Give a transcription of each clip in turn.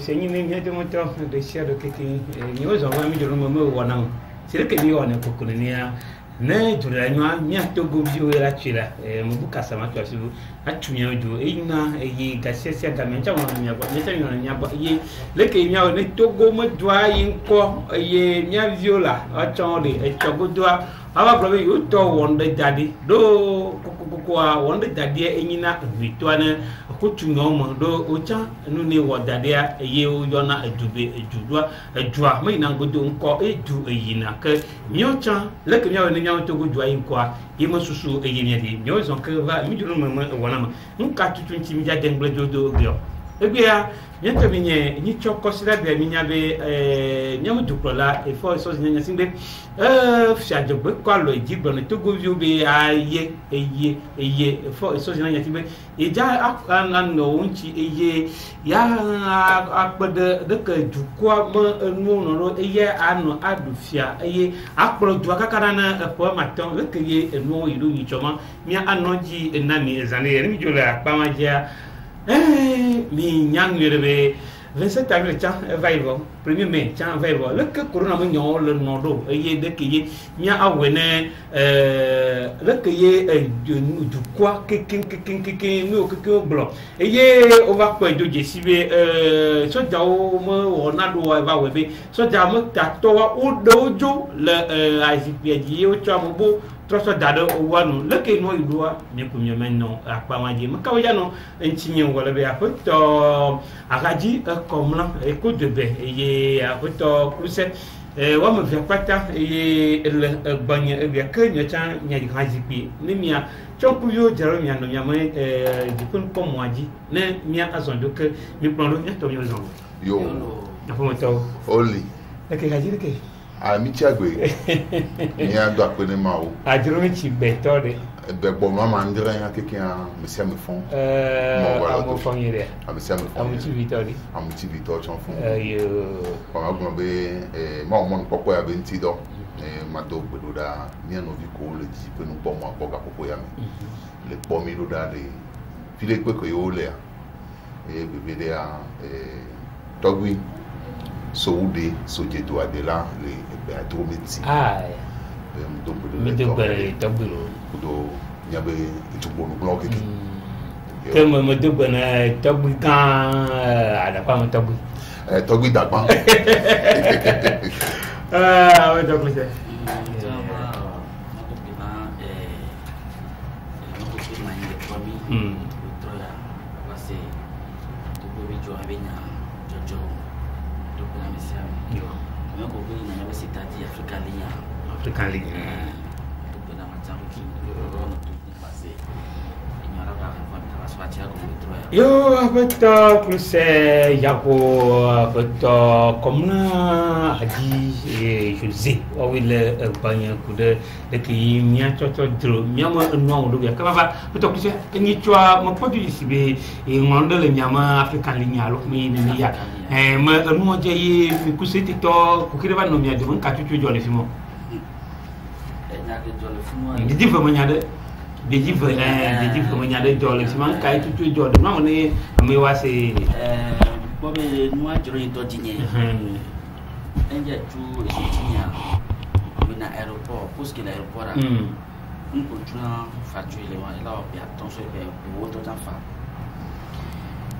c'est une ligne de moteur de chien de quelqu'un. Nous avons mis le moment où on a. C'est le que nous on est pour connaître. Ne tu la noa mia to go bio era chira mubuka sama to asibu atumia do ina yi gasesia ga mencha wona mia ba mencha yona nya ba yi leke mia ne to go mo dwa yin ko ye mia viola a chonde e chogo dwa aba probe you to wonde daddy do kwa wonde daddy enyina vitwane akutumia mo do ocha nu ne wo daddy ye o yona adube edudwa edua me na godo nko edu eyina ke miocha leke mia ne to go dwa yin kwa yemo susu eyenia de nyo zon ke va mi dunu mo wona ma nka tutu nti mi ja dengle do bio ebia nyento mi nye ni choko sira be mi nya be nyamu dukrola e fo so nya singbe fia de be kwa lo ejigbo ne to go view be aye eye fo so nya singbe e ja an no unchi eye ya akpede de ke dukwa mo enu no ro eye anu adufia eye akpro du akakara na po maton le ke ye enu yiru yi choma mi anoji enani ezane mi jola akpamaja mi nyang yerebe 27 avril cha vivo 1er mai cha vivo le que corona mo nyo le nodo eye de ke ye nya awene le ke ye du kwa kin no ke blo eye o va ko do jesibe so jawo mo wona do wa webe so jawo ta to wa o dojo le ICP ji o cha mo bo troso dado wanu leke no idua me kumyo menno akpamaje makawa no entinye wala be apoto akaji komla e ko debe ye apoto kruse wa me via kwata ye le gbanye e bia kenyo chan nya di hajipi ne mia choku yo jaro mia no nyama dipun komwaji ne mia azondo ke mi plondo nyato yo zongo yo apo to oli leke haji leke mi chagwe ni ando apene mawo ajiro mi chi betode be bo mama ndire ya kekia mesia me fon mo fon yere mesia me fon amu chi vitode chon fon yo pa agno be ma mo popo ya be ntido ma do gbedo da ni no vi ko le ji pe no po mo apoga popo ya mi le po mi do da de file pe ko yo le bebe de a togwi so ude so je do adela le be atrometi do do nyabe itubo no block ki ke mo do bana togwi kan ada pa mo togwi dagba o togwi se African League. Yo betul kluse yako betul komna haji Jose awile banyak kuda deki mia cocok dulu mia mo nuang dulu ya kenapa betul kluse ini cua mempunyai sibe ngondel nyama African League nyalo mi ni ya me nu aja kuse tito kukira ban no mia de mon kacucu jole fimo Didi famanya Deji famanya de jole siman kai tutu jole no ne me wase bobe no ajro ito dinye enja tu esinya na aéroport puisque l'aéroport on continue facture les mois là il y a ton sur le auto temps fa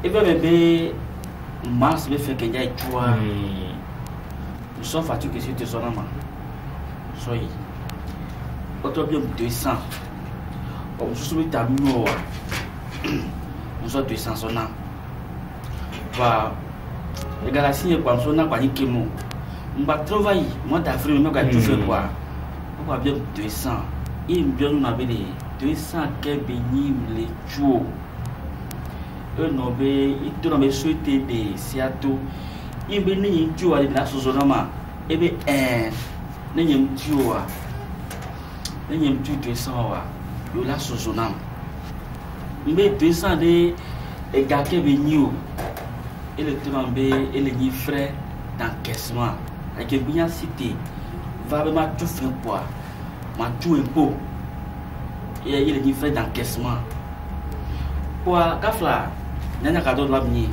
et bébé mars be fait que ya tu nous sommes facture que c'était sonama soyi auto bien 200 on se souvient à nous on soit 200 sona va les galaxies quoi sona quoi ni kemo on va travailler moi d'avril on va tout faire quoi on va bien 200 et bien on avait les 200 que béni les chou eux non be ils te n'ont souhaité des siato il béni chou à la sozonama et be n'yem chou à n'yem chou 200 wa yo la sozonam mais 200 de et gars que béni et le trembé et les ni frais d'encaissement avec bien cité va vraiment tout faire quoi ma tout impôt et il les ni frais d'encaissement quoi kafla Nanya cadeau de la mini.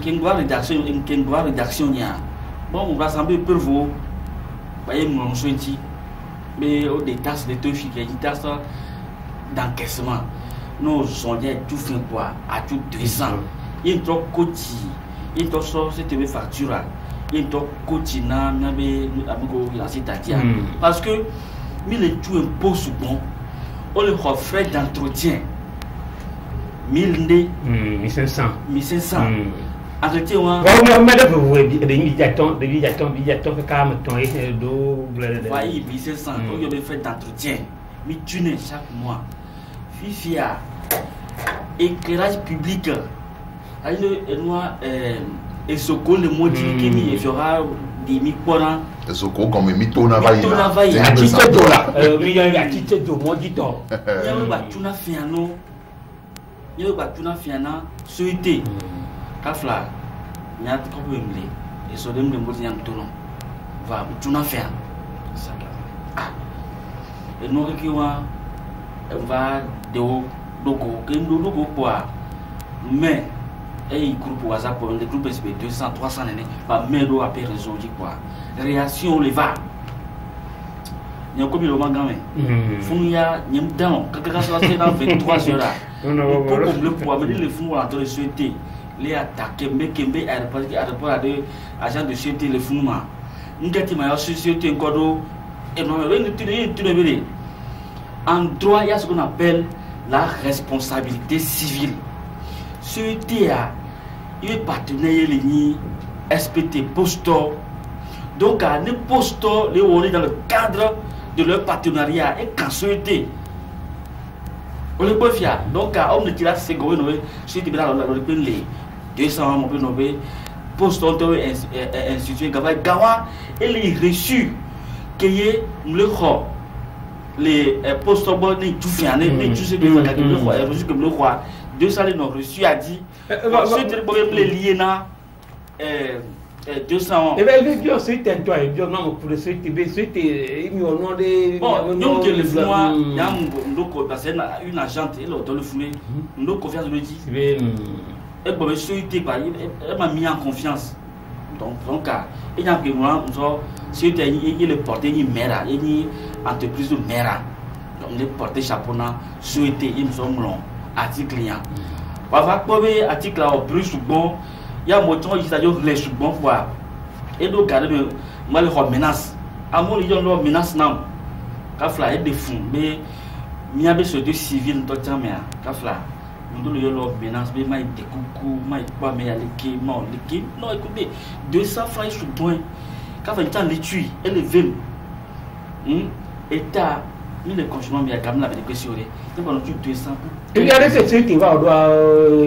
Qui doit rédaction nia. Bon, on va sembler peu vous. Voyez mon sointi. Mais au des tasses de deux filles, des tasses d'encaissement. Nous sommes tout fait quoi à tout 200. Il y a trop côté. Il y a trop cette facture. Il y a trop côté na be amigo la c'est-à-dire parce que mais les tout impôt souvent on le frais d'entretien 1500 entretien wa mais de vous de médiaton que quand ton et do oui 1500 on y a frais d'entretien mais tu ne chaque mois fifia éclairage public et moi et ce qu'on le maudit qui il fera des micro-là et ce qu'on comme mito na va il a quitté de là il a quitté de maudit il y a pas tout na fiano il y a pas tout na fiana souhaité kafla il y a trop de blé et ce dem de maudit en tout non va tout na fian ça et nous qui va de logo quoi mais et groupe WhatsApp pour les groupes SP 200 300 années pas mais do après réseau quoi réaction les va il y a comme le mangamé funya nyem down kaka ça c'est dans 23 heures là pour le poids mais les fous en train de souhaiter les attaquer mais kembe aéroport à des agents de sécurité le founement ngati ma société encore et non tu en droit il y a ce qu'on appelle la responsabilité civile. Société a il partenaire les SPT Posto. Donc à ne Posto les on est dans le cadre de leur partenariat et quand société on les peut faire. Donc à on ne tire c'est go no société dans le les 200 on peut nommer Posto institué gawa et les reçus qui le roi les postes ni tout fait ni tout ce que le roi est reçu comme le roi 200 les non reçus a dit c'est problème les liés na 200 et bien bien c'est toi et bien non pour c'était il au nom de bon donc le fois il y a ndoko parce que une agente et l'autre le fumé ndoko confiance le dit et bon société pas elle m'a mis en confiance donc il y a que moi c'était il est porté une mère une entreprise de mère donc il est porté chapeau na souhaité il me semble article client va pas article au plus bon il y a moton il s'agit les bon voir et donc garder moi le menace à mon il y a une menace non kafla et des fonds mais il y a besoin de civil tout temps mais kafla nous le leur menace mais mai de coucou mai pas mais l'équipe non écoutez 200 francs sur point quand on tient les tuer et les vim état il est conjoint mais quand même la question c'est pas non plus 200 il y a des trucs qui va doit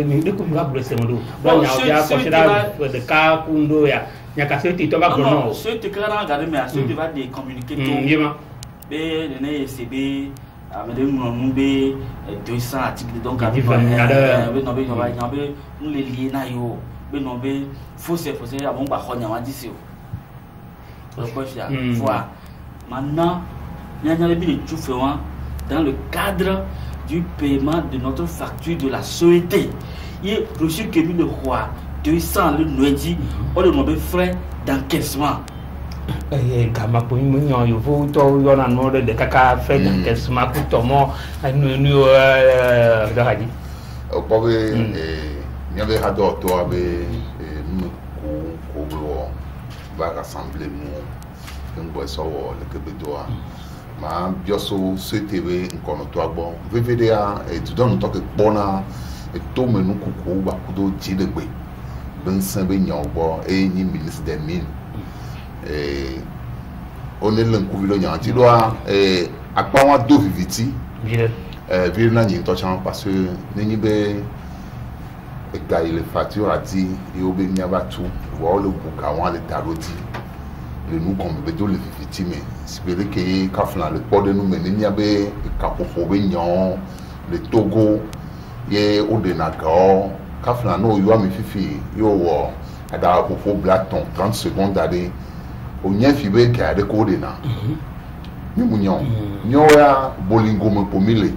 ni ko va blesser mon dos donc il y a considérer de cas kundo ya nya ka c'est to va non c'est te clair regarder mais c'est va des communiquer tout mais les CB madame nous be 200 articles donc à nous les lier na yo be non be faut avant ba khonya wa disi voilà maintenant il y a les tout fait dans le cadre du paiement de notre facture de la société il est reçu que le roi 200 le noedi on le nomme frais d'encaissement kama ko munyo yo to yo na no de kaka frais d'encaissement pour tomo nous daraji o pobe il y avait hado to abe nous ko va rassembler nous boy so le kebedoa ma bioso CTV nkono to agbon VVDA et tu donnes to ke bona et to menu kuku ba kudo jidegbe ben san be nyan bo e ni ministre des mines on est l'un couvre nyan ti doa akpa wa do viviti vire na nyi to chan parce que ni be gars les factures a dit et au be nya ba tout voir le buka wa le taroti le nous comme be do le viviti mais espérer que kafla le port de nous mener nya be kapofo be nyan le Togo ye odenaga kafla no yo ami fifi yo wo ada kapofo blaton 30 secondes d'aller o nya fi be ka de ko de na ni munyo nyo ya bolingo me pomile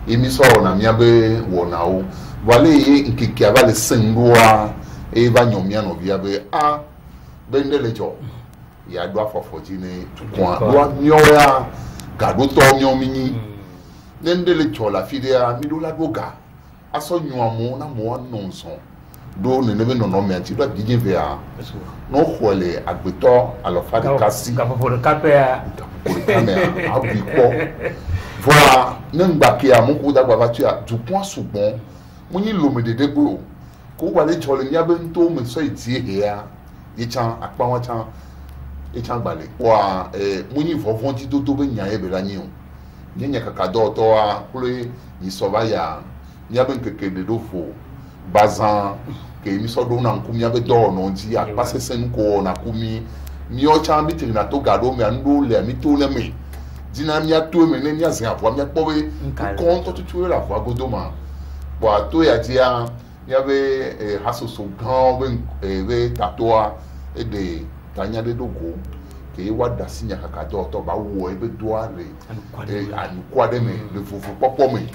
émission na miabe wonao wale nkiki avale sengoa e va nyomia no via be a bendele jo ya do afofo jine tukwa do nyoya gado to nyomini nendele jo la fidea mi do la doga aso nyoamo na mo nonso do ne nebe no no me anti do dijin ve a no khole agbeto alofa de kasi ka fofo de kapea abi po voilà nengba ke amuko da gba tu a du point soubon munyi lome de debo ko wale jole nya be nto me so itie he ya ye chan akpa wa chan e chan gbale wa munyi fofon ti to be nya e be la nyi o nya kaka do to a kule ni sovaya nya be nkeke de do fo bazan ke mi so do na nkumi ya be do no nti akpa sesen ko na kumi mi o chan bi ti na to gado me ando le mi to le me dina mi ato me ne mi azin afo mi apowe ko to tutu la fo agodoma bo ato ya dia ya be hasoso gan we tatoa e de tanya de dogo ke wa dasinya kaka to ba wo e be doa le anu kwade me le fufu popo me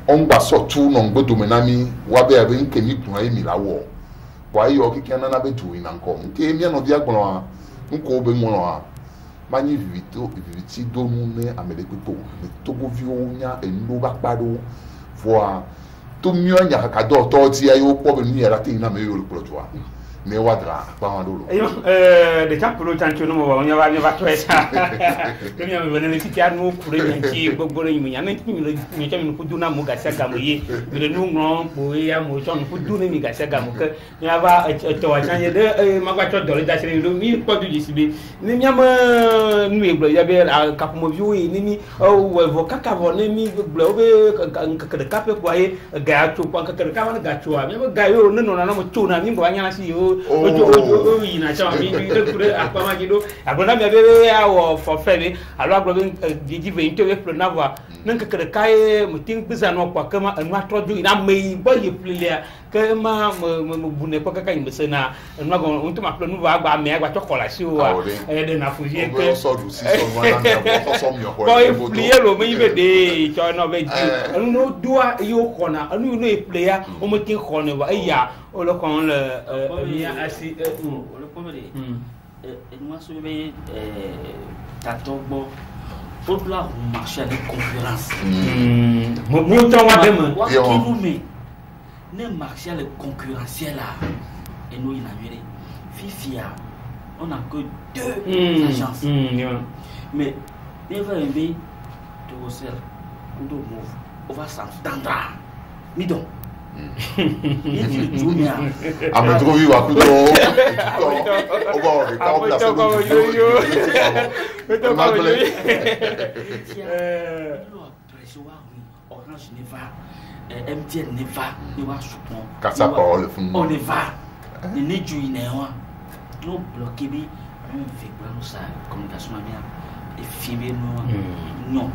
on gba so tu no ngbodo me na mi wa be be nke mi tun ai mi lawo bo ayo kike na na be tu ina nko nke mi no dia gbon a nko be mo a mani viviti donu ne amelekuto ne togo vionya endo bakpado voa to mionya hakado to ti ayo po be ni era tin na me yo plotoa ne wadra pa mandolo de chapulo tancho no mo nya wa to esa to nya me ne ti anu kure nyanchi gbogbo re mi nya na ti mi cha mi ku duna mo ga sa ga mo ye mi nu ngron po ya mo so ku duna mi ga sa ga mo ke nya ba to wa chanye de ma ga to dole da sire lo mi po du jisibe ni nya ma nu e gbo ya be ka mo view ni mi o vo kaka vo ni mi gbo be ka de kape ko ye ga to pa ka ka ma ga to a mi ga yo no na mo to na mi bo anya na si yo ojo ina cha mi de kure akwa ma gido agbona mi be ya wo for febe alo agbo gigi ve into we pro na wa nan ka kai mutin biza no kwa kama anu atojo ina mai bo ye plilia kama mo bune ko kaka imbe na anu ago unto ma pro nu wa agba me agba chokola si o wa de na fuji ke so du si so mo na me ko so mi ko ko plier lo me be de cho no be ji anu no dua yo kona anu no e player o mo tin kona wa ya o lo kon le mi asi le pomere nous assumer tatogbo pour la marché de concurrence mo to wa dem wa kilu me ne marché le concurrentiel là et nous il a viré fifia on a que deux agences mais bien vrai mais to sel on doit move on va s'entendre midon a me trouve wa kuto o ba o ka o place pression Orange ne va MTN ne va ne va soupon kasa parole fun on ne va ne ju ine wa no bloquer bi on fait plan ça communication amia et filmer non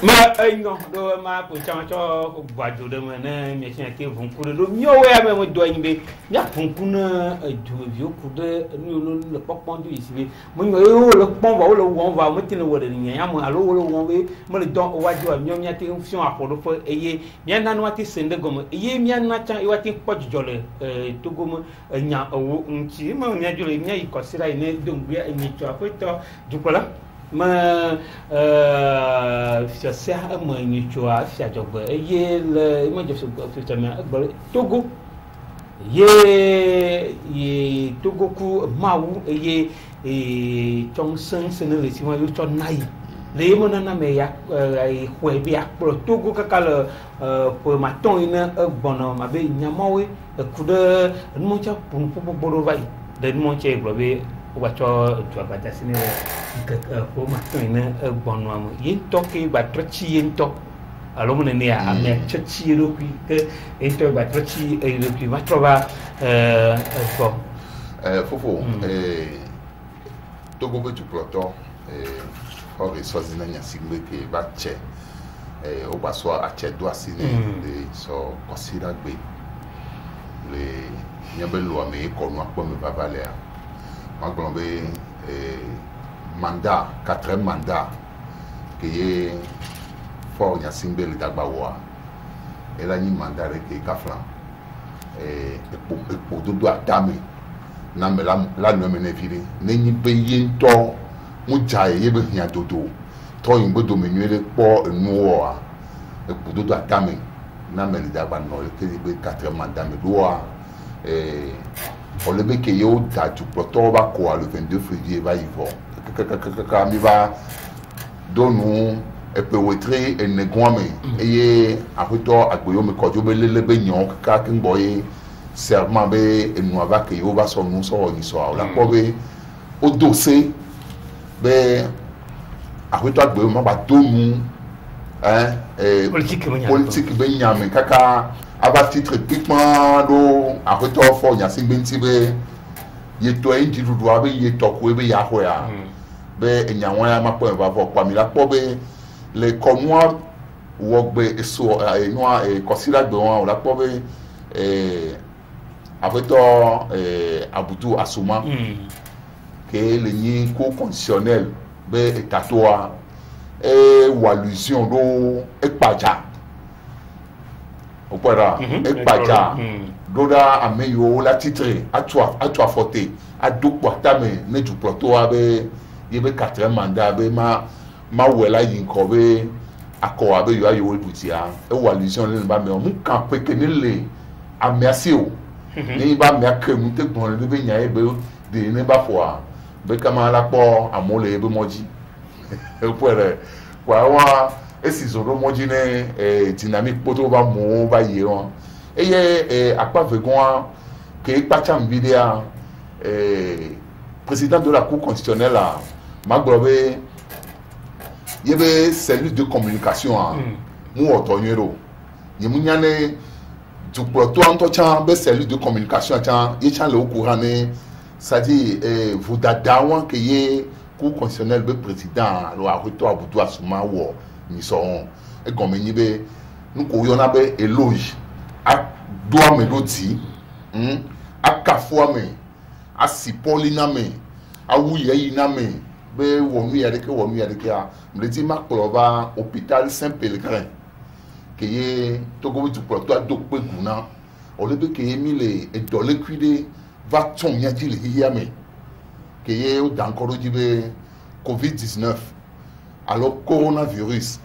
ma no do ma po chama cho gwajo de mena mi chen ke vunkuru do mi o ya me mo do yimbe ya vunkuna do vi o kude nu le popon du isi mo yo le pon va o le won va mo tin wo de nya ya mo alo wo le won we mo le don o wajo mi o nya te function akodo fo eye mi na no ati sende gomo eye mi na cha e wati pojole to gomo nya o nchi ma nya jole nya ikosira ine dongua emi to akoto jukola ma fia ma ni choa fia jogbe ye le mo je fia ma agbo Togo ye Togo ku mawu ye chongsen senele si ma yo cho nai le mo na me ya hwe bi akpro Togo kaka le po ma ton ina agbono ma be nyamawe ku de mo cha pun popo vai de mo che gbo be wacho tu abata sini ko ma to ina gbonu am yin to ke ba trochi yin to alo mo ne ya ame trochi ro pi ke ento ba trochi ro pi ma trova fo fofo Togo be tu proto o resources na nya sigbe ke ba che o ba so a che do asini de so consider gbe le nyambe lo ame ko no apo me babale a maintenant mandat 4e mandat qui est fort Nyasingbe le Dagbawa. Elle a ni mandat avec Kaflan. Et pour tout doit tamer. Na me la no me nevire. Nenyi peye to mu jaye yebe hia dodo. To yimbo do menuele po nuo a. Et pour tout doit tamer. Na me le Dagba no le ke 4 mandat me doa. On le veut que yo datu proto va quoi le 22 février va y voir. Quand il va donner et peut être et ne gomme et après toi à quoi me quand je me le beignon quand un boy serment be et nous va que yo va son nous sort ni soir la cobe au dossier be après toi que me va donner hein politique be nyame kaka aba titre typiquement do après toi fort Nyasingbe ntibe yeto enji dudu abe yeto ko ebe ya ho ya be enyanwa ya mapo eba fo kwa mi la po be le komwa wo gbe eso enwa consider gbe won la po be après toi Abutu Asuma que le ni co conditionnel be etatoa ou allusion do ekpaja opera ekpaja doda ameyo la titre atua forte adukwa tame ne du ploto abe yebe 4 mandat be ma wela yinko be akọ abe yo ayo ebutia e wa allusion le ba me mu kan pe kenele amiase o ni ba me akemu te gbon le be nya ebe de ne ba fo a be kama la po amole ebe moji opera wa esi zoro moji ne dynamique poto ba mo ba ye on eye akpa vegon ke pacha mbidia président de la cour constitutionnelle là maglobe yebe cellule de communication mu otonyero yemunyane du proto antocha be cellule de communication cha yecha le au courant ne ça dit vous dadawan que ye cour constitutionnelle be président lo akoto Abutu Asuma wo ni so e gomenyi be nko yona be éloge a doa melodi a kafua me a sipolina me a wuye ina me be wonu ya deke a mleti makloba hôpital Saint-Pélégrin que ye togo du proto a dokpe guna o le be que ye mi le edole kwide va ton nya di le hiya me que ye o dankoro jibe COVID-19 alors coronavirus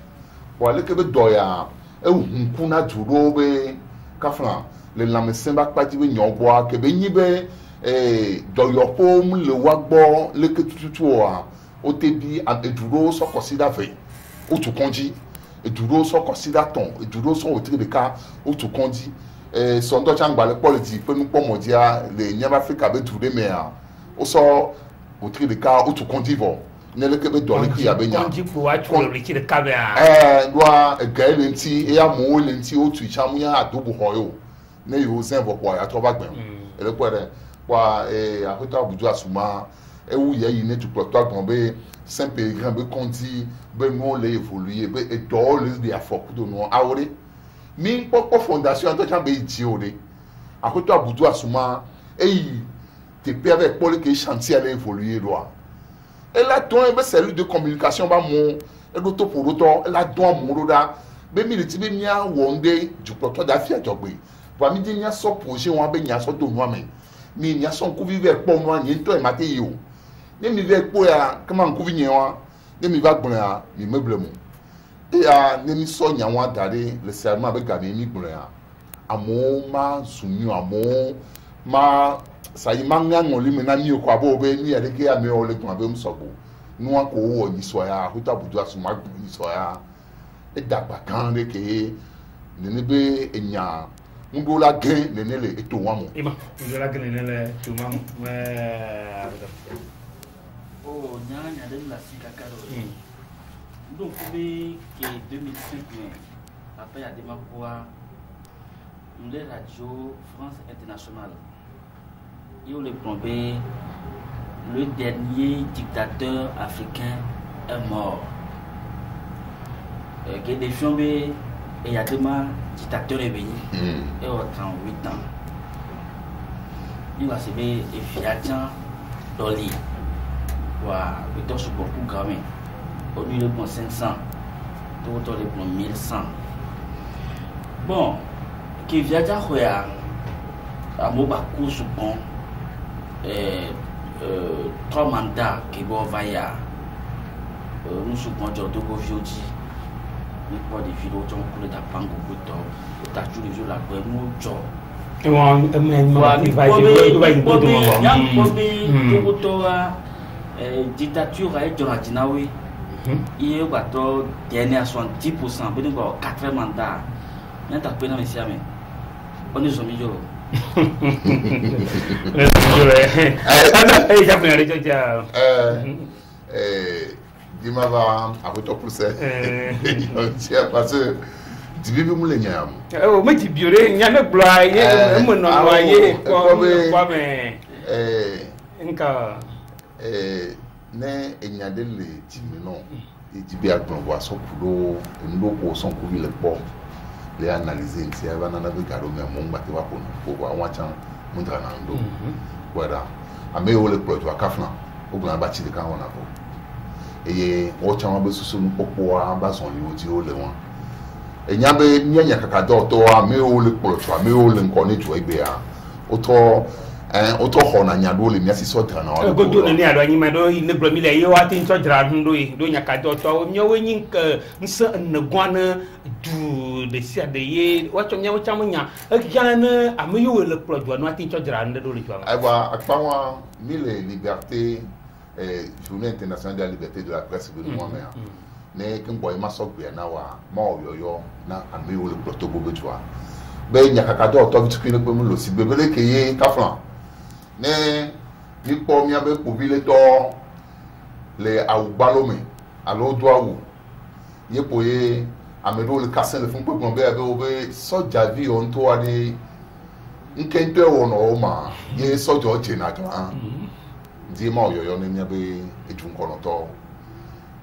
wale ke be doya e hunkuna duro be kafran le lamesin ba kpati be nyogboa ke be nyibe doyopo mu le wagbo le ke tututu o otebi eduro so consider ve o tu konji eduro so consider ton eduro so otribeka o tu konji sondo changba le politi pe nu pomo dia le nyama Africa be tude me a o so otribeka o tu konji vo ne le ke be do le ki abenya konji po wa tu le ki de kabe a doa gaele nti e ya mo le nti o tu chamu ya adobo hoyo ne yo zen vo kwa ya to ba gben ele kwere kwa Akoto Abutu Asuma e wu ye yi ne tu ploto agbon be Saint-Pélégrin be konti be mo le évoluer be e do le de afokudo no awore mi popo fondation to chambe ji ore Akoto Abutu Asuma te pe avec Paul que chantier aller évoluer doa et là ton be cellule de communication ba mo e do to pour to la don mo da be militi be mia wonde du ploto da fi ajogbe wa mi di nya so projet won be nya so to no amen mi nya so nku vive po no anyi to e mate yi o ne mi ve po ya kama nku vi nyewa ne mi va gbon ya mi meuble mu e ya ne mi so nya wa dare le serment be ga mi gbon ya amo ma sunyu amo ma sayi manga ngoli me na mi ko abo be ni ade ke ya me o le gbon be mu sobo nu an ko wo yi so ya Akoto Abutu Asuma gbon yi so ya e dagba kan de ke ne be enya ndo la gen ne le eto wa mo ima ndo la gen ne le to mamu oh nya de la sika karo donc be que 2005 après ya de makoa le radio France Internationale il le plombé le dernier dictateur africain est mort que des films et il y a des dictateur est venu et au 38 ans il va se mettre et fiatan doli wa beto sur beaucoup gamin au lieu de 500 tout autour de 1100. Bon, qui vient d'Ahoya, à Mobakou souvent, 3 mandats qui vont vailler. Nous sommes de Goviodi, nous pas de vidéos qui ont coulé d'Apango, tu as toujours les jours là, pour nous, job. Dictature avec Jonatinawi, il y a dernier à 70%, mais nous avons 4 mandats. Nous avons pris dans les on est sur milieu. Dis-moi, à votre procès. Parce que tu vis pour les niams. Oh, mais tu biure, il y a le blois, il y a un noyer, ne enyadele timino ejibe agbonwa sokulo nloko sonku le po le analyser nti aba na be garo me mo ngba te wa ko no wa chan mundra na ndo wada ame o le project wa kafna ogun aba chi de kan wona ko eye o chan wa be susu nu popo aba son yo ti o le won enyabe nyanya kakado to ame o le project ame o le nko ni jo igbe a o to hona nyado le miasi so tra na wa go do ni alo anyi ma do ne bro mi le yo atin to dra ndo yi do nyakado to nyewe nyin nse ne gwana du de sia de ye wa to nyawo chamunya akjana ameyo le project no atin to dra ndo do le to aiwa akpawa mille liberté journée internationale de la liberté de la presse de moi-même ne kin boy masogbe na wa ma oyoyo na ameyo le protocole betwa be nyakakado to bitukine pe mu lo si bebele keye kaflan ne ni po mi abe pobile to le awubalome alo do awu ye poye amedo le kasen le fun pe gbon be abe obe soja vi on to ani nkente wono o ma ye soja o che na kan di ma oyoyo ni mi abe ejun kono to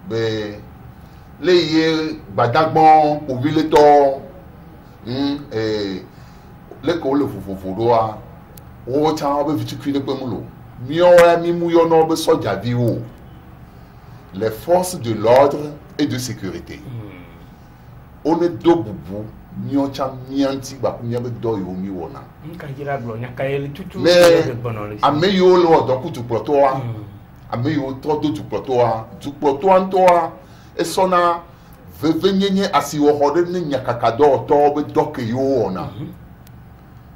be le ye gbadagbon pobile to le ko le fufufu do a o cha be fitukine pe mulo mi o mi mu yo no be soja vi o les forces de l'ordre et de sécurité on est do bubu mi o cha mi anti ba ku mi be do yo mi wona nka jira blo nyaka ele tutu ame yo lo do ku tu ploto a ame yo to do tu ploto a nto a e sona venyenye asiwo hode ni nyakakado to be doke yo wona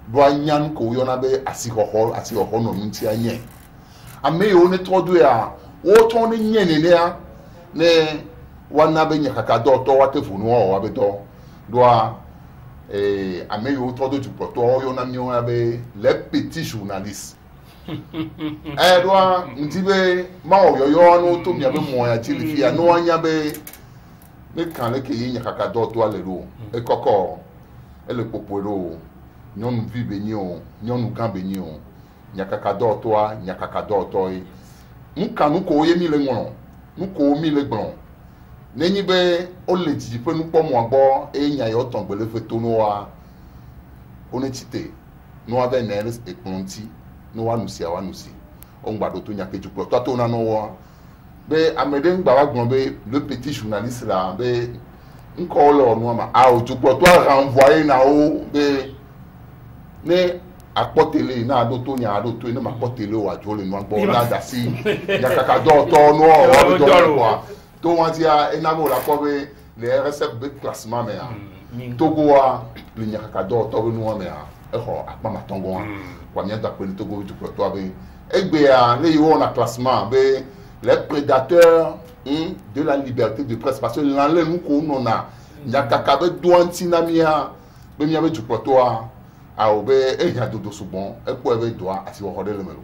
do anyan ko yo na be asiho no nti anye ame yo ne to do ya wo to ni nye ne ya ne wana be nyakakado to wa tefunu o wa be do ame yo to do jupo to yo na mi o be les petits journalistes do nti be ma o yo no to mi abe mo ya chilifi ya no anya be ne kan le ke yin kakado to ale ro e koko ele poporo nyonu vi benyi o nyonu kan benyi o nyakakado to a nyakakado to yi nka nu ko ye mi le won nu ko mi le gbon nenyi be o le ji pe nu po mo agbo e nya yo ton gbele fe to no wa oni chite no ave na res e konti no wa nu si o ngbado to nyakeju pro to na no wa be amede ngba wa gbon be le petit journaliste là be nko lo no ma a o jupo to renvoyer na o be ne apotele na ado to nya ado to ne ma apotele o ajo le no gbo la da si yakakado to no o do kwa to wan ti a enabo la ko be le RSF be classement me a Togo wa le yakakado to no me a e ho apa ma tongo kwa nya da pe Togo jupo to be egbe a le yo na classement be les prédateurs de la liberté de presse parce que l'enlève nous qu'on a nyakakabe douanti na mia be mia be jupoto a obe e ya dodo subon e po ebe doa asi wo hode le melo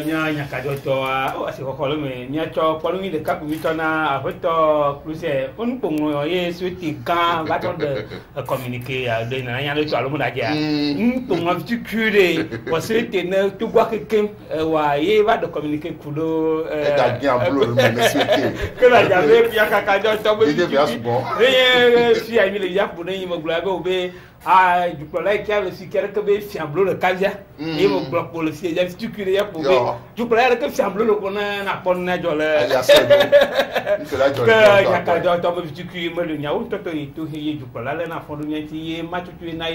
nya kajoto o asi ko kolo me nya cho polu ni de kap mi tona afoto cruise on pongo ye suiti kan va ton de communiquer de na nya le to alo mu da ja pongo tu cure o suiti na tu gwa ke wa ye va de communiquer kudo da gian bulo me suiti que la jave pia kajoto be de bien subon ye si ai mi le ya pour ni mo gla be obe ah du problème qui a le sucre que be fiamblo le kazia et mon bloc pour le siège articulé ya pour du problème que fiamblo le kona na ponna jole que ya ka do to be tuku me le nyawo to to he du problème na fond nya ti ye ma tutu na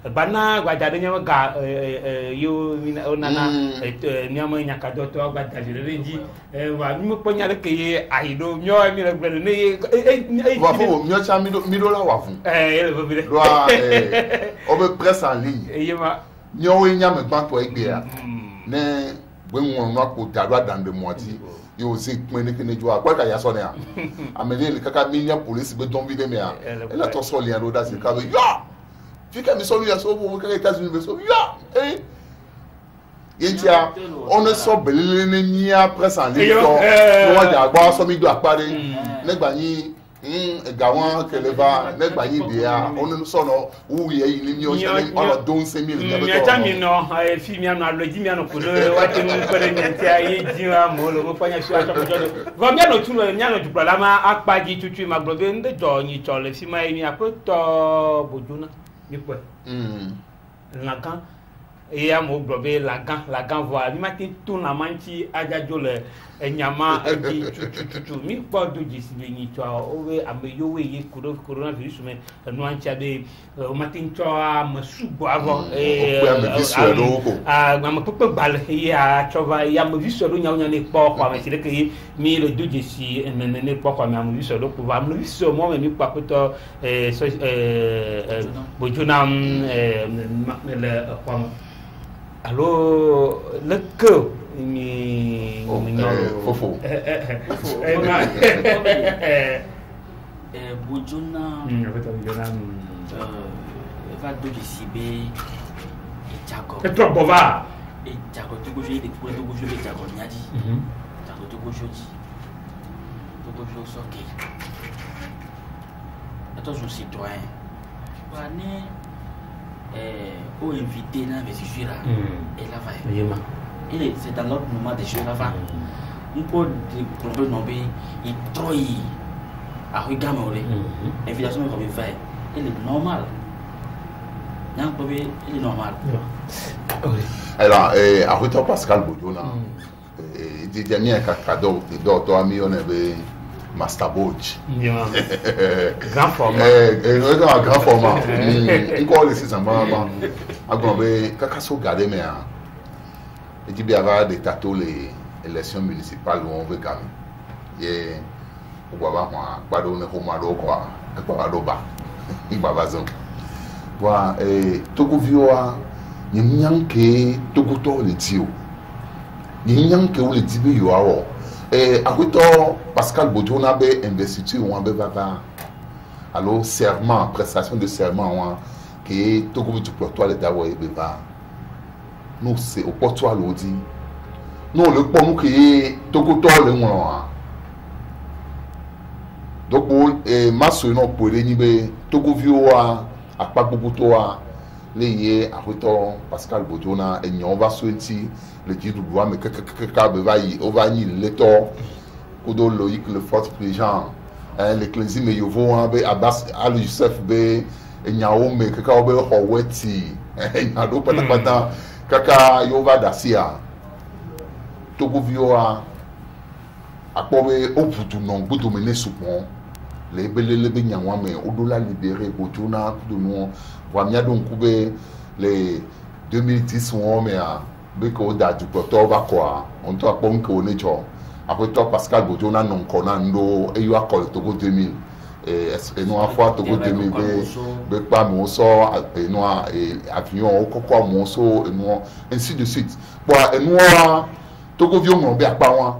bana gwa jade nya ga yo nana nyama nya ka do to gwa jade le nji wa mi mo ponya le ke aido myo mi le gbele ne wa fo myo cha mi do la wa fun le bobile do on me presse en ligne nyo nya me gba to egbe ya ne gbe won no ko dadwa dan de moati yo se pin ne kene jo akwa ka ya so ne a amele le kaka minya police be don vide me a ela to so lian do da se ka be yo fika mi so ya so bo ka États-Unis be so yo yentia on so belele ne nia presse en ligne to wa ja gba so mi do apare ne gba yin gawon keleva ne gba yin dia on so no wu ye ni mi o se on don se mi le mi ta mi no fi mi anu aloji mi anu ko lo wa ti mu ko le ntia ye jiwa mo lo mo fanya so aso ko do va mi anu tun mi anu dupla la ma apaji tutu ma gbo be nde jo yin cho le fi ma mi akoto bojuna mi po la kan et à mon blobé la gan voix mi matin tout na manchi ajajo le enyama edi tutu mi po do jisi be ni to owe ameyo we ye coronavirus me no ancha be o matin to ma subo avo ma popo bal ya chova ya mo viso do nya ne po kwa me sile ke mi le do jisi ne po kwa me mo viso do pouvoir mo viso mo me mi pa ko bojuna le kwa allo le que mi fofo bojuna va do ici be Jacob c'est trop bova et Jacob to gojo de pour to gojo be Jacob nyadi Jacob to gojo soke attention citoyen wa ne au invité na mesure et la va et c'est dans l'autre moment des choses la va on peut de nommer il troye à regarder invitation comme il fait il est normal non il est normal alors à retour Pascal Bojona dit dernier cadeau de docteur ami on avait Master Boch. Grand format. Grand format. Il quoi les ça maman. Agombe kakaso garder mais et dit bien avoir des tatos les élections municipales où on veut gagner. Et on va voir quoi donner au malo quoi. Quoi do ba. Il va bazon. Voilà et Togo vioa ni nyanke Togo to le tio. Ni nyanke ou le dibe yo awo. Akwito Pascal Bojona be investiture ou be baba alors serment prestation de serment que Togo du portoire le dawo e beba nous c'est au portoire l'odi non le pont nous que Togo to le won donc maso no pour le nibe Togo vio a pa gbogbo to le ye Akwito Pascal Bojona e nyon va soenti le dit doit mais que be va yi ovani le to kodo loïc le fort président l'éclésie me yovo be Abbas al Youssef be nyao me kaka be howeti na do pata kaka yova dasia Togo vioa apobe oputu non butu mene supon le belele be nyanwa me odola libéré Bojona kudo no wa mia don kube les 2010 on me a beko da du porto ba kwa on to apon ko ne cho après toi Pascal Bojona non kona ndo e yo akol Togo 2000 et no afwa Togo 2000 be pa mo so e no avion o kokwa mo so e no ainsi de suite bon e no Togo vio mo be apa wan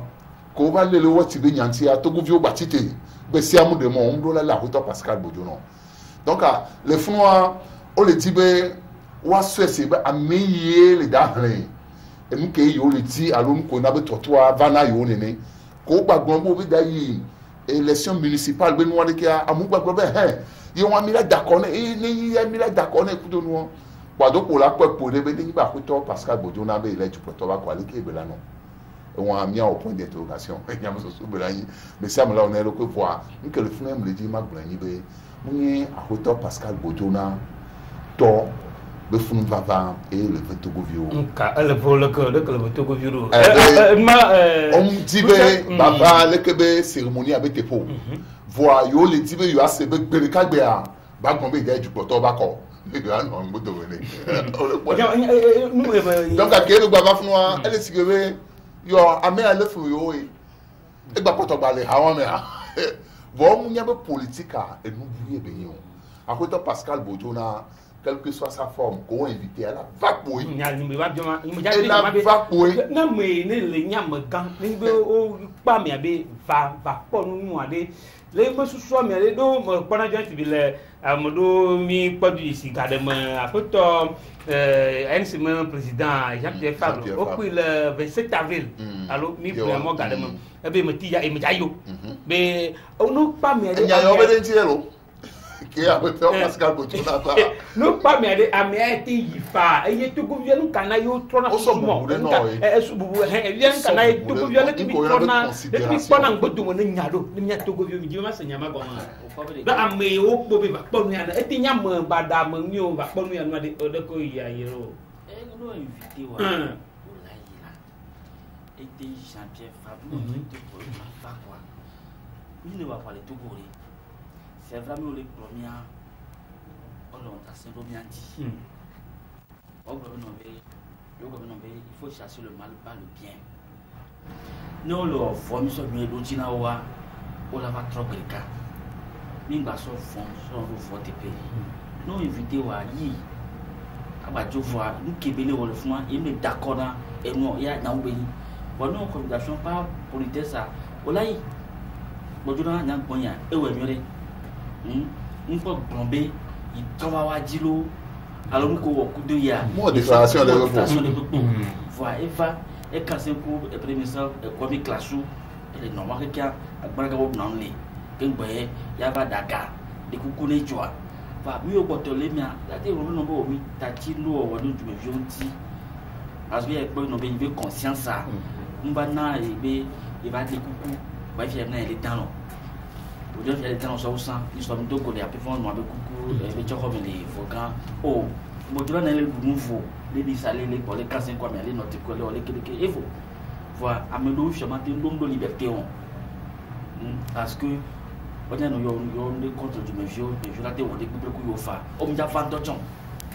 ko ba lele wo ti be nyanti a Togo vio batite be si amu de mo on do la après toi Pascal Bojona donc les fnois o le tibe wa swese ba ameye le dahre e mu ke yo le ti alon ko na be totoa vana yo nene ko gbagbon bo be dayi élection municipale be no de ke amu gbagbo be yo wa mi la dakone ni ya mi la dakone kudo no kwa do ko la pepo de be ni ba ko to Pascal Bojona be ile ju poto ba kwa le ke be la no e wa mi au point d'interrogation e nyam so so be la yi mais ça me la on est le ko voir que le frère me le dit ma granyi be mu ni Akwito Pascal Bojona to be fun vava et le Togo vio ka le volo que le Togo vio tibe baba le kebe cérémonie avec tes pots voir yo le tibe yo ase be gbere kagbe a ba gbon be de ju poto ba ko le ga no mo do wele donc a kele baba funwa ele sigebe yo ame ale fu yo e gba poto ba le hawo me a bo mu nya be politika e nu buye be yin akoto Pascal Bojona quelle que soit sa forme qu'on invité à la vague oui il va bien il la vague oui non mais le nyam kan ni be o pa mi abi va po nu ade le me susu mi ade do mo pona joint bi le amodo mi padu ici gade me akoto NC président Jacques Fabio au le 27 avril alors mi vraiment gade me e be me tiya e me jayo be onu pa mi ade ya yo be dentiero que a fait Pascal Bojona pa no pa me ade ame ate yifa e Togo via nu kana yo trona sumo e sububu e via kana Togo via le bi trona le bi pona ngodo mo nyado ni nya Togo via mi jima senya ma goma da ame o po be ba ponu ya na e ti nya mo bada mo ni o ba ponu ya no de ko ya yero e no invité wa o la ila e te Jean-Pierre Fabio te ko ma fa quoi il ne va pas le Togo. C'est vraiment le premier orientation dominante. Il faut chasser le mal par le bien. Nous le formons sur le dotina wa on la va trop quelqu'un. Nous va sur fond sur le vote pays. Nous inviter wa yi abajo voir nous kebele le fond et me d'accord et nous ya na obéi. Bon nous communication pas politesse ça. Olai Bojona nya gbonya e we nyore. Un peu plombé, il tombe à Dilo, alors nous courons au coup de ya. Moi, déclaration de repos. Voilà, et quand c'est pour le premier sort, comme il classe, et les normaux qui a Bragabo Nanli, qu'il y a pas Dakar, des coucou les joies. Va mieux au bottle, les miens, la terre au nombre oui, t'as dit l'eau au nom du méfianti. Parce qu'il y a pas une conscience à. On va na et il va des coucou, va faire les talons. Aujourd'hui, il y a des talents sur le sang, ils sont deux collés à peu près, on a beaucoup de gens les volcans. Oh, Bojona n'a le nouveau, les salés, les pour les casser quoi, mais les notes collées, les il faut. Voilà, à me donner justement un nombre de liberté. Parce que, on a des contre du monsieur, je l'ai dit, on découpe le coup au phare. On me dit,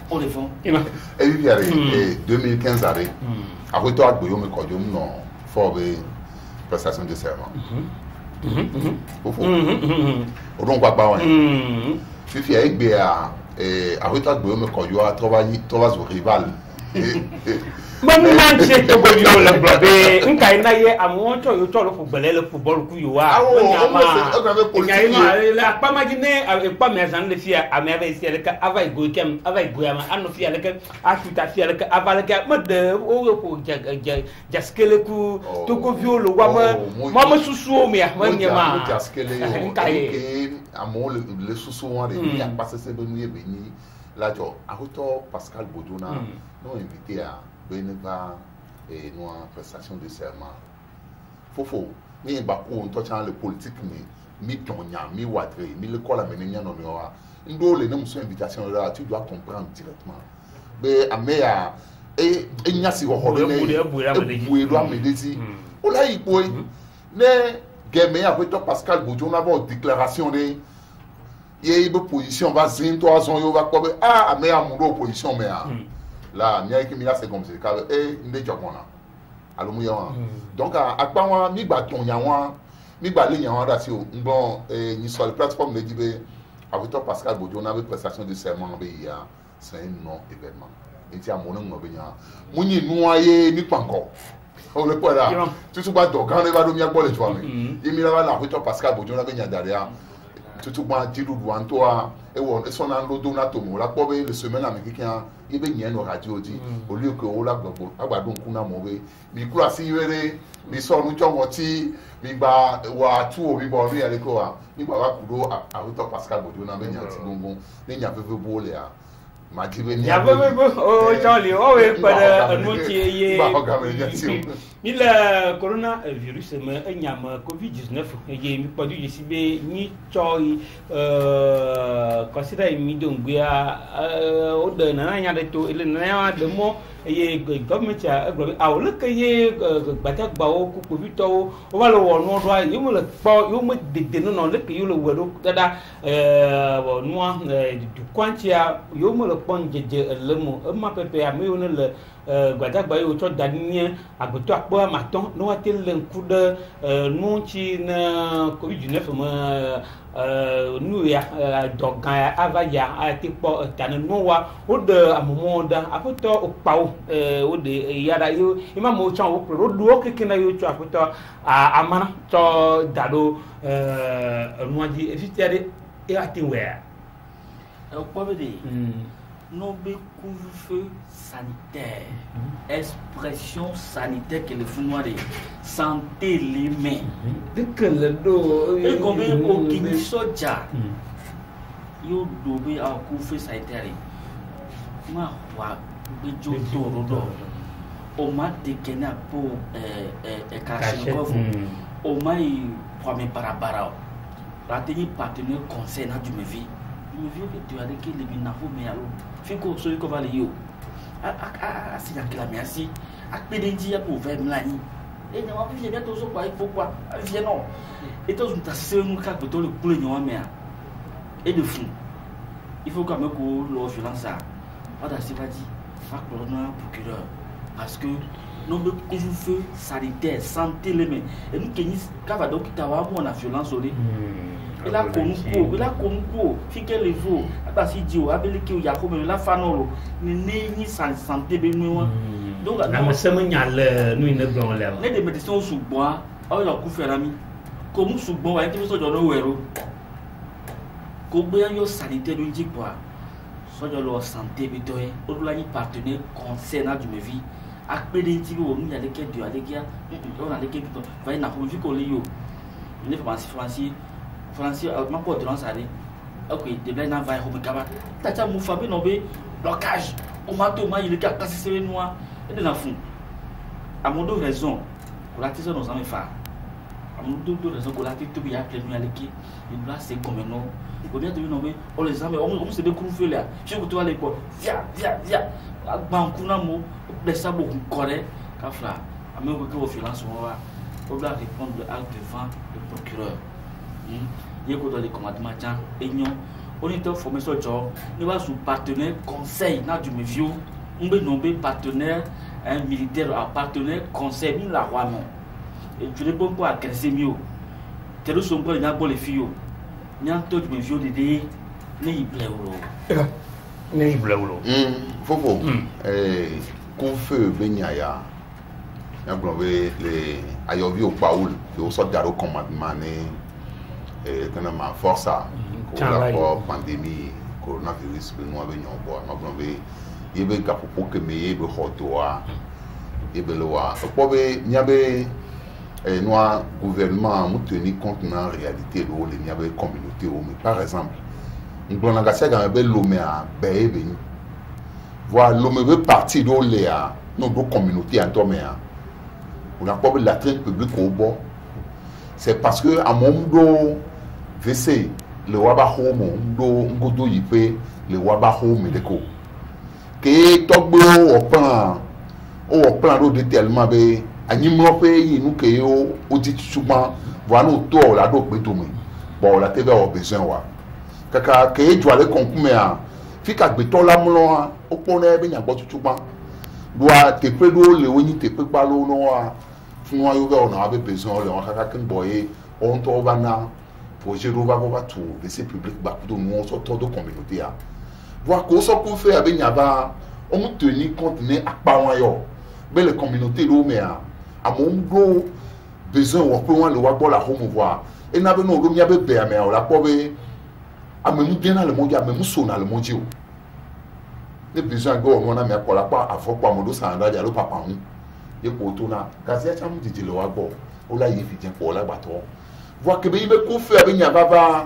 on les font. Et puis, il y a 2015 années. Après toi, il y a un code, non, for the prestation de serment. On va pas si tu es bien avec toi me conduire travailler toi rival man se to go yo la blobe nkai na ye amon to yo to lo football ku yo wa ngai ma la pa magine pa me san le fia ame ave si le ka ava go kem ava go ya ma anu fia le ka afuta fia le ka ava le ka mode o yo ko jaskele ku to go violo wa ma susu o me ma nyema jaskele yo nkai amon le susu wa de ya passer se benu ye beni la jo akoto Pascal Bojona non invité à Beneva et nous en prestation de serment. Fofo, mais bako on touche le politique mi tonya, mi wadre, mi le kola menenya non yoa. Ndo le nom son invitation là, tu dois comprendre directement. Mais amea et nyasi ho ho ne boué doit me dire. Ola ipo ne game avec Pascal Bojona va déclaration de il y a une position va zin toi son yo va quoi ah mais à mon opposition mais là il y a qui c'est comme ça car ndé jomona allo mu yawa donc à pa wa mi gba ton yawa mi gba le yawa da si o bon ni sur la plateforme de dibe avec Pascal Bojona avec prestation de serment be ya c'est un non événement et ti amona mo be ya mu ni noyer ni panko on le point là tout ba do quand va do mi agbo le tu ami il mi la va avec Pascal Bojona be nya derrière tout ba dilu douantoa et on son ando donato mo la ko be le semaine américain e be nyen no radio di au lieu que o la gbogbo agbadun kuna mo be mi kura si were mi so nu jomo ti mi gba wa tu o mi bo ri ale ko wa mi gba wa kudo a Pascal Bojona be nyan ti gongon ni nyan fefe bo le a oh Charlie, oh pada anunci ye. Ni la coronavirus me enyam COVID-19 ye mi padu yesibe ni choi consider mi dongua o de na nya de to ile na de mo ye government a le ke ye bata gba o ku COVID to o ba lo wonu do ayi mo le po yo mo de no le ke yo le wedo dada no du kwantia yo mo le pon jeje le mo ma pepe a me yo le gbadagba yo to danie agbeto akpo amaton no wa tel nku de no chi na COVID-19 ma nu ya dogan ava ya ati po tan no wa o de amomo da apoto opawo o de yara yo ima mo chan o pro do kekena yo to apoto amana to dado nuaji efitiade e ati we po be de no be couvre-feu sanitaire, expression sanitaire que les Founois de santé les mains. De que le dos. Et comme au Kini Soja, yo dobe a couvre-feu sanitaire. Ma wa bejo toro. O ma tekena po Kalachnikov. O ma i premier barabara. Rateni partenaire conseil na du mevi. Me viu que tu as dit qu'il est bien mais alors fico so ko vale yo si na kila merci a pedendia pour ver mlani e não a via to so kwa ipo kwa via non et tous nous tasser nous ka to le pour nyo mais et de fou il faut quand même ko lo violence ça pas si va dit fa ko na procureur parce que non de couvre-feu sanitaire santé les mains et nous keni ka va donc tawa mo na violence oli il a connu fique les veaux abasi dio abeliki o yakobo la fanolo ni santé be nous donc na me semenya le nous ne bon là les de médecins sous bois o la ku ferami comme sous bon wa ti so jo no wero ko gbe yo sanité do nji kwa so jo lo santé be to e o la ni partenaire conseil na du me vie akpede ti o nu ya le ke dio alegia o na le ke to va na ko vi ko le yo ne Français ma ko durant ça dit OK de bien na va ho kaba tacha mu fabi no be blocage o ma to ma il ka kasser noir et de la fond à mon deux raison pour la tise nos amis fa à mon deux raison pour la tite to bien plein aleki il doit c'est comme non il faut bien te no be on les amis on se découvre là je que tu vas les quoi via bankuna mo de ça beaucoup correct ka fra à même que au finance on doit répondre devant le procureur. Il y a des commandements et on est formé sur le job. Nous avons sous partenaire conseil na du mévio. On peut nommer partenaire militaire à partenaire conseil ni la roi non. Et tu ne peux pas agresser mieux. Tu ne sont pas les filles. Ni un taux du mévio de ni il plaît ou ni il plaît ou Fofo couvre-feu benyaya. Ya blonvé les ayovi au Paul qui au sort d'aro commandement quand on a force à la pandémie coronavirus que nous avons eu ma blonvé il y a cap pour que mais be hotoa et be loa pour il y avait nous gouvernement nous tenir compte na réalité de il y avait communauté mais par exemple nous on a gasé dans be lomé à be voir lomé be parti de léa nos communauté en tomé on a pas la traite publique au bord c'est parce que à mon dos VC le waba homo ndo ngodo yipe le waba home deko ke togbo o plan do de tellement be anyimro pe yinu ke yo odi tsuban voilà to la do pe to mi bon la tv o besoin wa kaka ke jo ale konkume a fika gbe to la mlo o pone be nyagbo tsuban doa te pe do le woni te pe pa lo no a fún wa yo be ona be besoin le wa kaka kin boye on to bana projet Rova tout laisser public bakudo nous sur tout de communauté a voir ko so ko fait avec nyaba on me tenir compte ne akpa yo be les communautés do me a mon go besoin wa ko wan le wa la home voir et na be no do nya be be a me o la ko be a me mu bien na le monde a me mu so na le monde o les besoin go on na me ko la pa afo pa mo do sa anda ja lo papa hu ye ko to na kasi a chamu didi le wa gbo o la ye fi jen ko la bato voir que il me couvre avec nyababa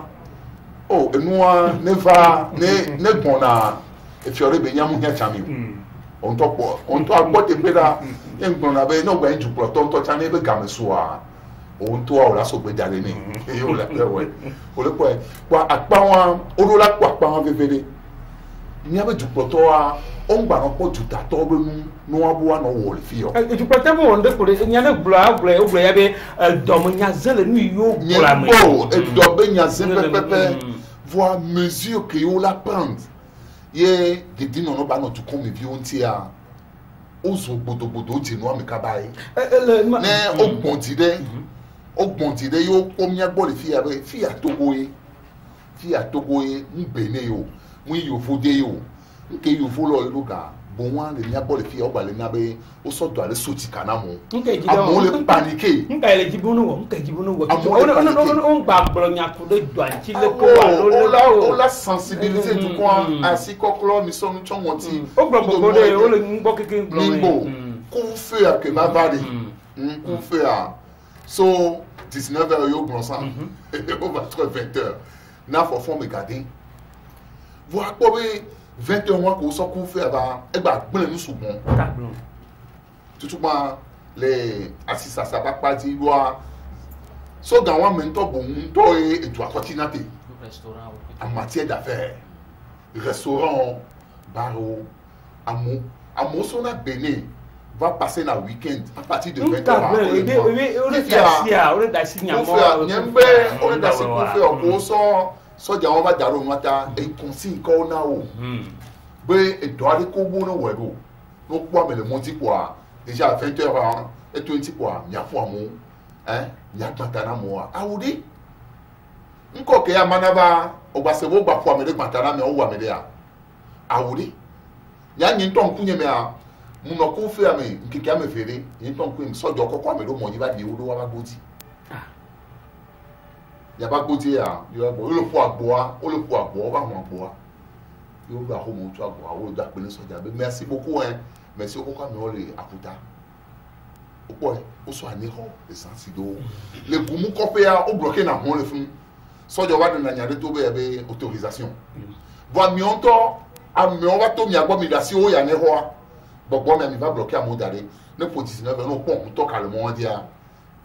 oh et nous ne va ne bona e fiore be nyamu nya chami on to agbote pe da engbon na be no gba enju pro to chani be gameso a on to o la so gbe jare ni e yo la pe we o le po e kwa apa won o lo la kwa apa won vevere ni abe ju pro to a on gba no po ju ta to be no abu wa no wo le fi yo e ju pro te mo onde ko le nya na gblo ya be do mo nya zele ni yo gbla mo e do be nya zele pepe voir mesure que yo la prendre ye gidi no ba no to come vi onti a ozo gbodo ti no amika bai ne ogbonti de yo pomia gbo le fi atogoye nbene yo mu yo fode yo nke yo fo lo luga bon wa le nya gbo le fi o gba le na be o so do ale soti kana mo amo le paniquer nka le jibunu wo on gba gboro nya ku le do anti le ko wa o la sensibilité du coin ainsi koklo mi so ncho wonti o gboro de o le ngbo keke ngbo ku fe a ke ma vale ku fe a so 19h yo bronsa on va être 20h na for form me garder voir ko be 20h moi ko so ku fe ba e gba gbon ni sugbon tutu ma le asisa sa pa di wa so dans un mentor bon to e tu akotinate restaurant en matière d'affaires restaurant baro amo so na Bénin va passer na week-end à partir de 20h on dasi nyamo nyembe on dasi ko fe o so ja on va daro mata e consigne ko na o be e do ade ko bo no wedo no po amele monti kwa déjà 20h et 20 kwa nya fo amu nya gbantana mo awudi nko ke ya manaba ogbasebo gba fo amele gbantana me o wa me de a awudi nya nyi ton kunye me a muno ko fe ame nkike ame fere nyi ton kun so jo kokko amele mo yi ba de odo wa ba gboti ya ba gboti ya yo bo lo fo agbo ba mo agbo yo gba ho mo tu agbo awo da pe ni soja be merci beaucoup merci beaucoup à nous les akuta opo o so ani ho e sansido le gumu kopea o bloquer na ho le fun so jo wa na nyade to be autorisation voir mi onto a mi on va to mi agbo mi da si o ya ne ho gbogbo mi va bloquer a mo dare ne po 19 no pon to calmement dia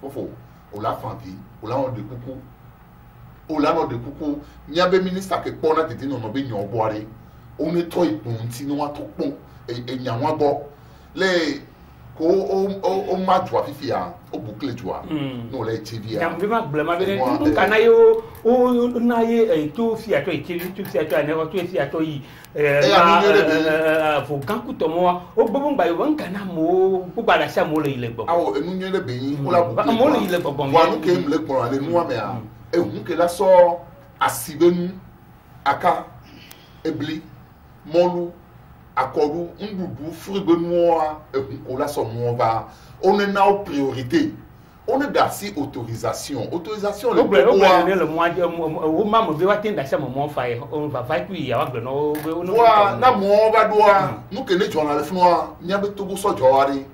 fofo o la fanti o la on de kuku nyabe minister ke pona tete no be nyon boare o ne to ipun ti no wa to pon enyan wa bo le ko o ma jwa fifi a o boucle jwa no le tv a yam ma blema be nka na yo o na ye to fi ato tv to fi ato ane o to fi ato yi fo ganku to mo o gbogbo ngba yo nka na mo o gba da sha mo le ile gbogbo awo enu nye le be yin o la boucle mo le ile gbogbo wa nu ke le gboro ale nu wa me a ehun ke la so asibenu aka ebli molu akoru ndudu frigo noa ko la so mo va on est na priorité on est d'assi autorisation le le mois o ma mo be wa tin da se mo fa on va ku ya wa gbe no wa na mo ba doa nu ke ne journal fnoa nya be to go so jowari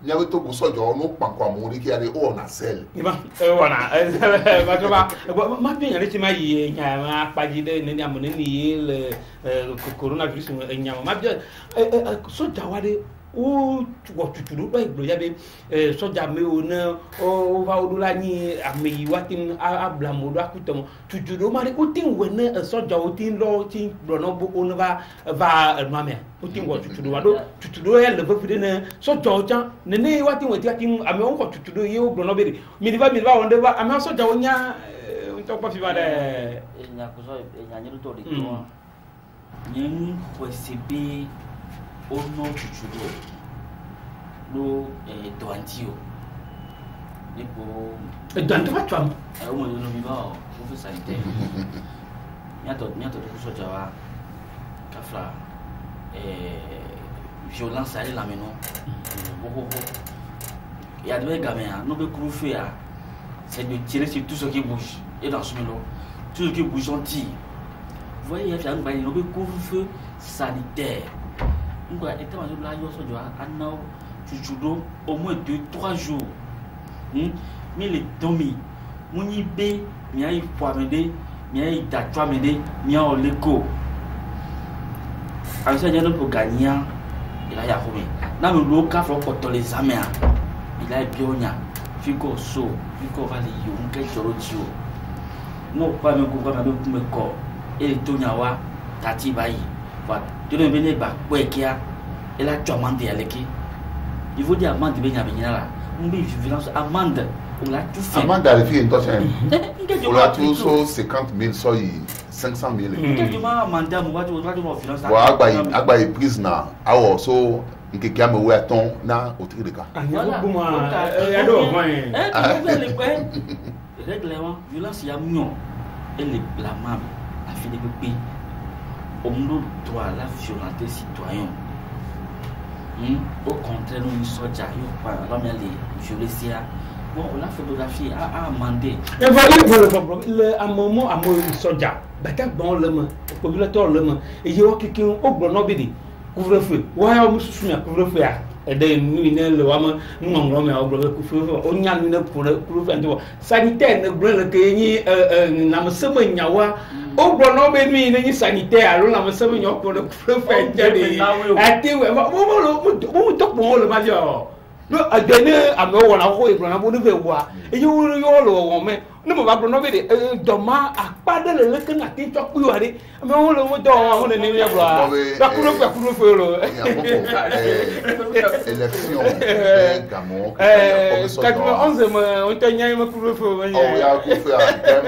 nya be to go so jow no pankwa mo ri ki ade o na sel iba wana ba to ba ma bi nya le ti ma yi nya ma pa ji de ni amone ni le coronavirus nya ma bi so jawade o tuturu do igbo ya be soja me o na o va odula ni ameyi watin ablamu do akutomo tuturu ma o tin we na soja o tin lo tin brono bo o va mame o tin wo tuturu wa do tuturu ya le fofide na soja o jan ne watin we ti atin ame o ko tuturu ye o brono be mi va wonde va ame soja o nya to pa fi va de nya ko so nya ni to de to ni possible ono chuchudo lo doantio nipo doanto fa twam o mo no mi ba o fu sanite nyato de so jawa kafla violence aller la meno beaucoup il y a des gamins no be krufe a c'est de tirer sur tout ce qui bouge et dans ce melo tout ce qui bouge on tire vous voyez il y a un bail no be couvre-feu sanitaire ngwa etama zo la yo so jo anao chuchudo au moins 2-3 jours mais les domi muni be mi ai poamede mi ai datwamede mi ai oleko avec ça il pour gagner il a ya comme na me lo ka fo poto les amia il a bionya fiko so fiko vali yo nke joro tio no pa me ko ka me ko e tonya wa tati bayi wa de ne bene ba kwekia il a demandé à l'équipe il faut dire amende benya benya la on bi violence amende on l'a tout fait amende à fille into chain on l'a tout so 50 000 so 500 000 tu m'as amendé à moi tu violence wa agba prise na awo so nke kia me we aton na otri de ka voilà comment ado moyen règlement violence ya mignon et les blâmables a fait des pays on doit la violenter citoyen. Au contraire, nous sommes déjà violer. Bon, on l'a photographié à amender. Mais voilà, à un moment, à mon soldat, bataille bon le populateur le et il y a quelqu'un au bon obédi, couvre-feu. Ouais, on me souvient, couvre-feu. Et des nuits, le wama, nous en romain, couvre-feu, on y a une pour sanitaire, ne brûle que n'a me semé yawa. Au bon obédi, ni sanitaire, on a me semé yawa pour le couvre-feu. A ti we, mo to mo le ma jo. No adene ame wona ho e brana bo ne ve wa. E yo lo wo me. Ne mo ba brana be de doma akpade le le kan ati to ku yo re. Ame wo lo wo do wo ne ni ya bra. Ba ku fo lo. Élection Gamon. 91 me on te nya me ku fo. Oh ya ku fo ya.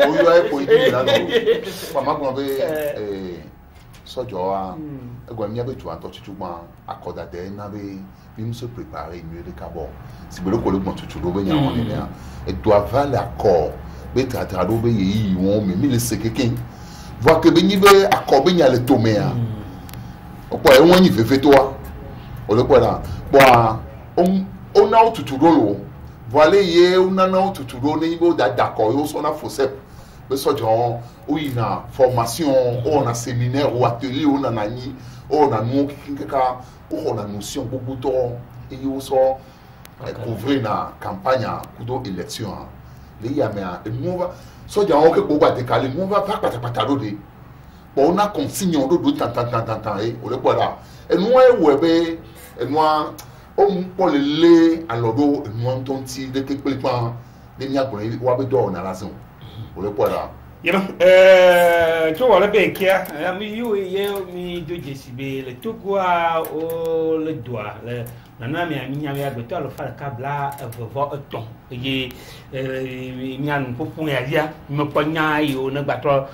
O yo ai ko idi na no. Mama ko be sojoa ego mi abe tu anto chuchuma akoda de na be bim se préparer mieux de cabo si belo ko le bon chuchu do be nya won ne et doit valer accord be tratra do be yi won me mi le sekeken voir que be ni be accord be nya le tomea opo e won yi fefe to wa o le po na bo on na otutu do lo voilà ye on na otutu do ni bo da d'accord yo so na fosep be sojo oui na formation on a séminaire ou atelier on a nani on a nous kika on a notion beaucoup to et yo so couvrir na campagne kudo élection les ya me a nous va soja on ke ko ba te kale nous va pas patapata de on a consigne on do tant et on le voilà et nous e be et nous on pour le alodo nous tonti de quelque plan de nya gbo wa be do na raison on le voilà. Tu vois le bec, mi do jesibe le tugwa o le doigt le nana mi a goto le fa le kabla vovo ton ye nyan popu ya dia me ponya yo na gbato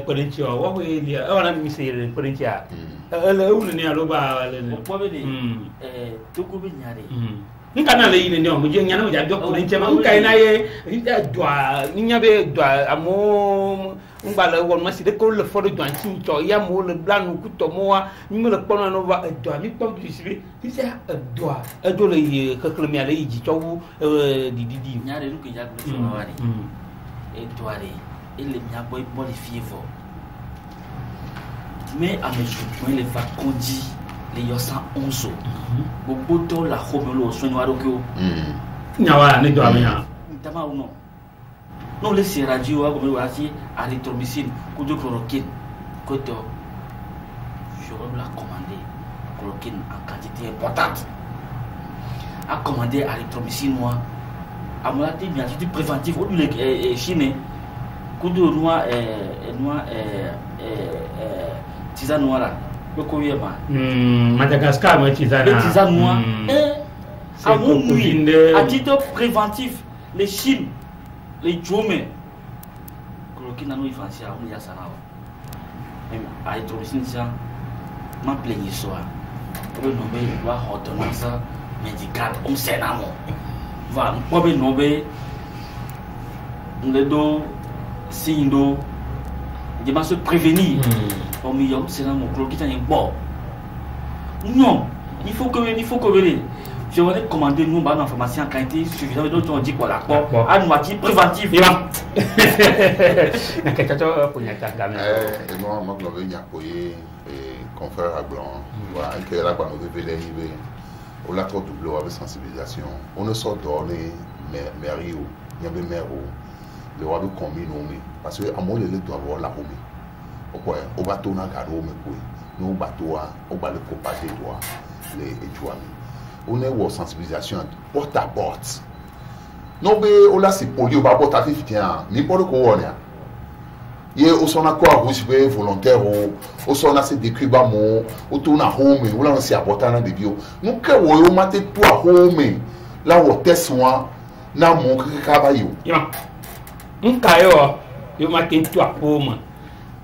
politi o wo we o na mi se le politi a le ulu ni alo ba le po be de tugu bi nyare nka na le yine ne o mo je nyana mo ja do ko nche ma nka ina ye doa nya be doa amo ngba le won ma si de ko le fo de doa tin to ya mo le blanu ku to mo wa mi me le pono no va doa mi pom du sibi ti se doa do le ye ka kle mi ale yi to wu di nyare lu ke ja ko so wa ri e doa ri ele mi aboy body fever mais à me le va condi les 111 beaucoup de la romelo soigner donc nyawa ne do amia tama ou non les radio comme voici azithromycine ou de chloroquine côté je vais la commander chloroquine en quantité importante à commander azithromycine moi à mon avis bien sûr préventif au lieu de chine coude noir tisane noire Madagascar, moi, tisane noire à mon nuit à titre préventif les chines les jomé chloroquine nano ifansia on ya sana même azithromycine ça ma plaignit soir pour le nommer loi ordonnance médicale on sait namo va pour le nommer le do signe de se prévenir au milieu c'est namo chloroquine est bon non il faut que je vais commander nous une information en quantité suffisante donc on dit quoi là à moitié préventif et moi je vais y confrère à blanc voilà que là quand nous devons arriver au lac double avec sensibilisation on ne sort donner mairie il y a des maires le roi de commune parce que à moi il doit avoir la commune o bateau na garo me ko no bateau o ba le copager toi les étoiles on est en sensibilisation porte à porte no be o la se poli o ba porte à fifian ni pour ko wonia ye o sona ko a be volontaire o sona se décriba mo o tourna home o la se apporter na de bio no ke wo yo mate to a home la wo test wa na mo ka ba yo ya nkayo yo mate to a home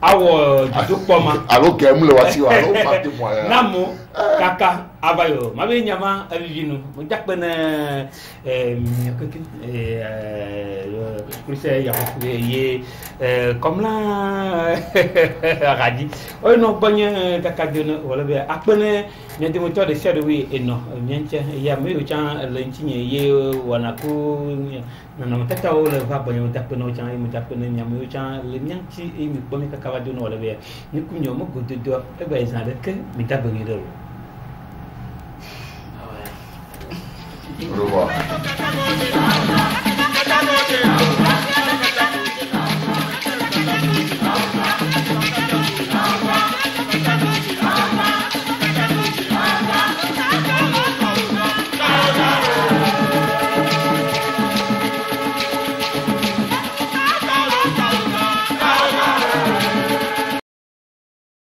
awo jitu poma alo kem le wasi wa alo mate mo ya namo kaka abayo mabe nyama avivinu mo jakpena Christian ya ye comme là radi o no banya kaka de wala be akpene nyande mo to de shade we eno nyanche ya me o chan lentinye ye wana ko na no tata o le va banya mo jakpena o chan mo jakpena nyame o chan le nyanchi e mi bomi kaka wa do no wala be ni kunyo mo godo do e ba izan de ke mi ta bangi do. Au revoir.